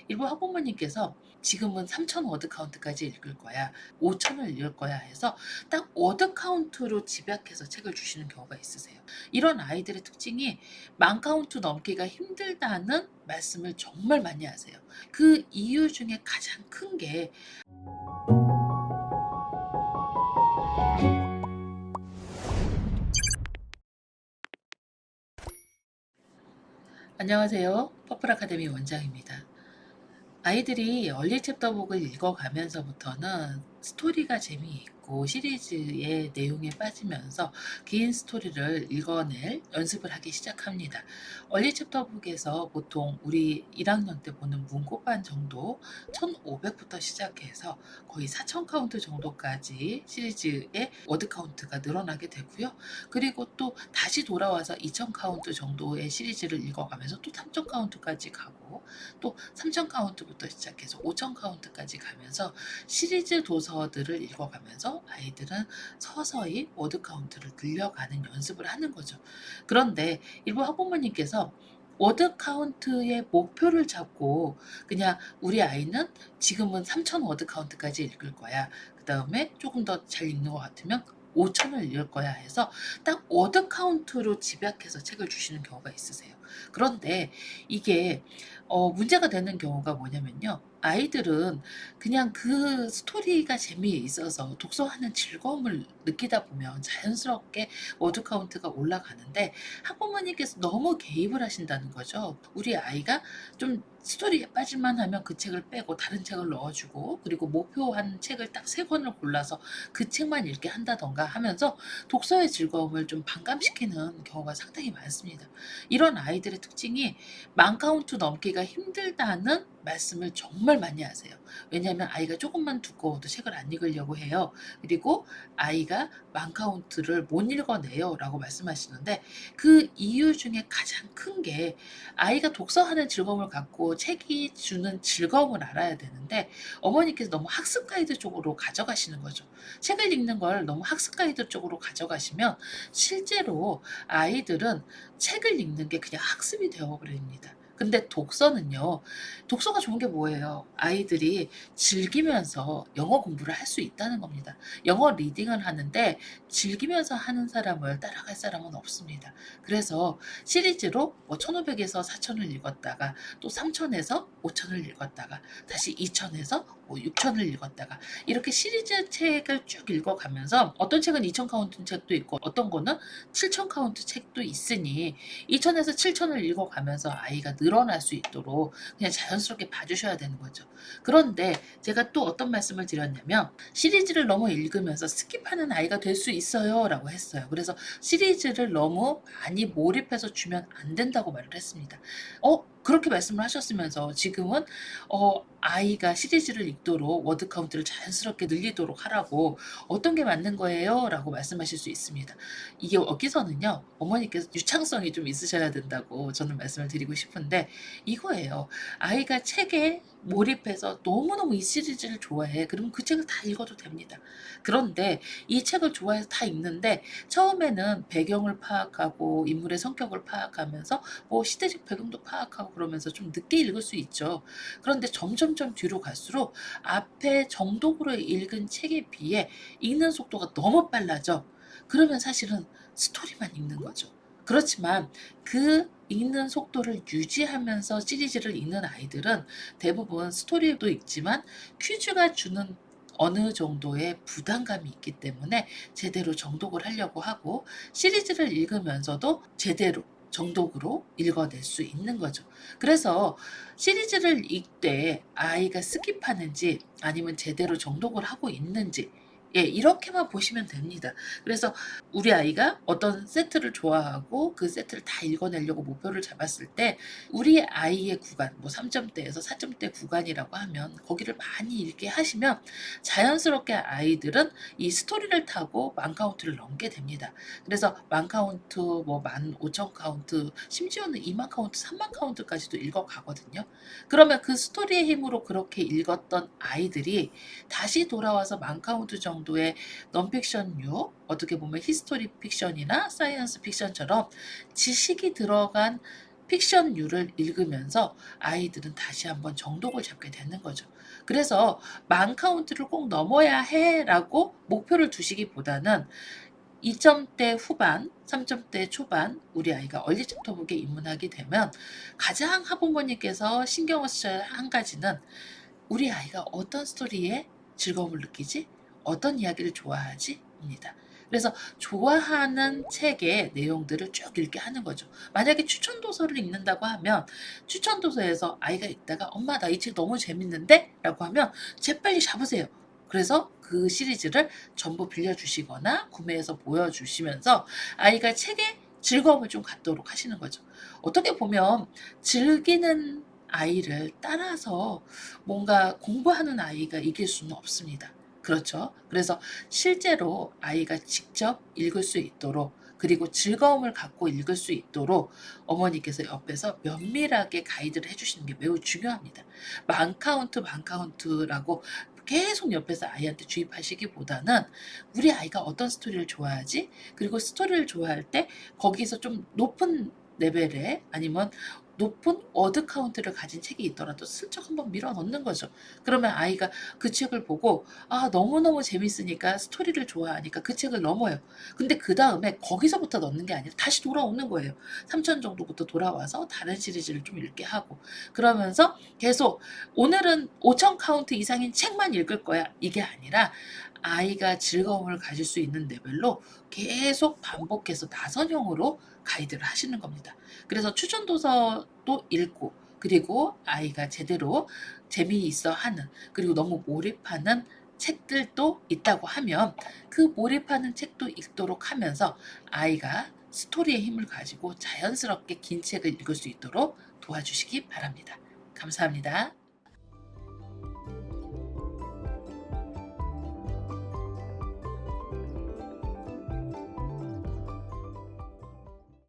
일부 학부모님께서 지금은 3,000 워드 카운트까지 읽을 거야, 5,000을 읽을 거야 해서 딱 워드 카운트로 집약해서 책을 주시는 경우가 있으세요. 이런 아이들의 특징이 만 카운트 넘기가 힘들다는 말씀을 정말 많이 하세요. 그 이유 중에 가장 큰 게 안녕하세요. 퍼플 아카데미 원장입니다. 아이들이 얼리 챕터북을 읽어가면서부터는 스토리가 재미있고 시리즈의 내용에 빠지면서 긴 스토리를 읽어낼 연습을 하기 시작합니다. 얼리 챕터북에서 보통 우리 1학년 때 보는 문고반 정도 1500부터 시작해서 거의 4000 카운트 정도까지 시리즈의 워드 카운트가 늘어나게 되고요. 그리고 또 다시 돌아와서 2000 카운트 정도의 시리즈를 읽어가면서 또 3000 카운트까지 가고 또 3000 카운트부터 시작해서 5000 카운트까지 가면서 시리즈 도서들을 읽어가면서 아이들은 서서히 워드 카운트를 늘려가는 연습을 하는 거죠. 그런데 일부 학부모님께서 워드 카운트의 목표를 잡고 그냥 우리 아이는 지금은 3000 워드 카운트까지 읽을 거야, 그 다음에 조금 더 잘 읽는 것 같으면 5,000을 읽을 거야 해서 딱 워드 카운트로 집약해서 책을 주시는 경우가 있으세요. 그런데 이게 문제가 되는 경우가 뭐냐면요. 아이들은 그냥 그 스토리가 재미있어서 독서하는 즐거움을 느끼다 보면 자연스럽게 워드 카운트가 올라가는데 학부모님께서 너무 개입을 하신다는 거죠. 우리 아이가 좀 스토리에 빠질만 하면 그 책을 빼고 다른 책을 넣어주고, 그리고 목표한 책을 딱 3권을 골라서 그 책만 읽게 한다던가 하면서 독서의 즐거움을 좀 반감시키는 경우가 상당히 많습니다. 이런 아이들의 특징이 만 카운트 넘기가 힘들다는 말씀을 정말 많이 하세요. 왜냐하면 아이가 조금만 두꺼워도 책을 안 읽으려고 해요. 그리고 아이가 만 카운트를 못 읽어내요 라고 말씀하시는데, 그 이유 중에 가장 큰 게 아이가 독서하는 즐거움을 갖고 책이 주는 즐거움을 알아야 되는데 어머니께서 너무 학습 가이드 쪽으로 가져가시는 거죠. 책을 읽는 걸 너무 학습 가이드 쪽으로 가져가시면 실제로 아이들은 책을 읽는 게 그냥 학습이 되어버립니다. 근데 독서는요, 독서가 좋은 게 뭐예요? 아이들이 즐기면서 영어 공부를 할 수 있다는 겁니다. 영어 리딩을 하는데 즐기면서 하는 사람을 따라갈 사람은 없습니다. 그래서 시리즈로 뭐 1500에서 4000을 읽었다가 또 3000에서 5000을 읽었다가 다시 2000에서 뭐 6000을 읽었다가 이렇게 시리즈 책을 쭉 읽어가면서 어떤 책은 2000 카운트 책도 있고 어떤 거는 7000 카운트 책도 있으니 2000에서 7000을 읽어가면서 아이가 늘어날 수 있도록 그냥 자연스럽게 봐주셔야 되는 거죠. 그런데 제가 또 어떤 말씀을 드렸냐면 시리즈를 너무 읽으면서 스킵하는 아이가 될 수 있어요 라고 했어요. 그래서 시리즈를 너무 많이 몰입해서 주면 안 된다고 말을 했습니다. 그렇게 말씀을 하셨으면서 지금은 아이가 시리즈를 읽도록 워드 카운트를 자연스럽게 늘리도록 하라고 어떤 게 맞는 거예요? 라고 말씀하실 수 있습니다. 이게 여기서는요, 어머니께서 유창성이 좀 있으셔야 된다고 저는 말씀을 드리고 싶은데 이거예요. 아이가 책에 몰입해서 너무너무 이 시리즈를 좋아해. 그러면 그 책을 다 읽어도 됩니다. 그런데 이 책을 좋아해서 다 읽는데 처음에는 배경을 파악하고 인물의 성격을 파악하면서 뭐 시대적 배경도 파악하고 그러면서 좀 늦게 읽을 수 있죠. 그런데 점점점 뒤로 갈수록 앞에 정독으로 읽은 책에 비해 읽는 속도가 너무 빨라져. 그러면 사실은 스토리만 읽는 거죠. 그렇지만 그 읽는 속도를 유지하면서 시리즈를 읽는 아이들은 대부분 스토리도 읽지만 퀴즈가 주는 어느 정도의 부담감이 있기 때문에 제대로 정독을 하려고 하고 시리즈를 읽으면서도 제대로 정독으로 읽어낼 수 있는 거죠. 그래서 시리즈를 읽되 아이가 스킵하는지 아니면 제대로 정독을 하고 있는지, 예, 이렇게만 보시면 됩니다. 그래서 우리 아이가 어떤 세트를 좋아하고 그 세트를 다 읽어내려고 목표를 잡았을 때 우리 아이의 구간, 뭐 3점대에서 4점대 구간이라고 하면 거기를 많이 읽게 하시면 자연스럽게 아이들은 이 스토리를 타고 만 카운트를 넘게 됩니다. 그래서 만 카운트, 뭐 15,000 카운트, 심지어는 2만 카운트, 3만 카운트까지도 읽어가거든요. 그러면 그 스토리의 힘으로 그렇게 읽었던 아이들이 다시 돌아와서 만 카운트 정도의 넌픽션류, 어떻게 보면 히스토리 픽션이나 사이언스 픽션처럼 지식이 들어간 픽션류를 읽으면서 아이들은 다시 한번 정독을 잡게 되는 거죠. 그래서 만 카운트를 꼭 넘어야 해라고 목표를 두시기보다는 2점대 후반, 3점대 초반 우리 아이가 얼리 챕터북에 입문하게 되면 가장 학부모님께서 신경을 쓰셔야 할 한 가지는 우리 아이가 어떤 스토리에 즐거움을 느끼지? 어떤 이야기를 좋아하지? 입니다. 그래서 좋아하는 책의 내용들을 쭉 읽게 하는 거죠. 만약에 추천 도서를 읽는다고 하면 추천 도서에서 아이가 읽다가 엄마 나 이 책 너무 재밌는데? 라고 하면 재빨리 잡으세요. 그래서 그 시리즈를 전부 빌려주시거나 구매해서 보여주시면서 아이가 책에 즐거움을 좀 갖도록 하시는 거죠. 어떻게 보면 즐기는 아이를 따라서 뭔가 공부하는 아이가 이길 수는 없습니다. 그렇죠? 그래서 실제로 아이가 직접 읽을 수 있도록 그리고 즐거움을 갖고 읽을 수 있도록 어머니께서 옆에서 면밀하게 가이드를 해주시는 게 매우 중요합니다. 만 카운트라고 계속 옆에서 아이한테 주입하시기보다는 우리 아이가 어떤 스토리를 좋아하지? 그리고 스토리를 좋아할 때 거기서 좀 높은 레벨의 아니면 높은 워드 카운트를 가진 책이 있더라도 슬쩍 한번 밀어 넣는 거죠. 그러면 아이가 그 책을 보고 너무너무 재밌으니까 스토리를 좋아하니까 그 책을 넘어요. 근데 그 다음에 거기서부터 넣는 게 아니라 다시 돌아오는 거예요. 3천 정도부터 돌아와서 다른 시리즈를 좀 읽게 하고 그러면서 계속 오늘은 5천 카운트 이상인 책만 읽을 거야. 이게 아니라 아이가 즐거움을 가질 수 있는 레벨로 계속 반복해서 나선형으로 가이드를 하시는 겁니다. 그래서 추천 도서도 읽고 그리고 아이가 제대로 재미있어 하는 그리고 너무 몰입하는 책들도 있다고 하면 그 몰입하는 책도 읽도록 하면서 아이가 스토리의 힘을 가지고 자연스럽게 긴 책을 읽을 수 있도록 도와주시기 바랍니다. 감사합니다.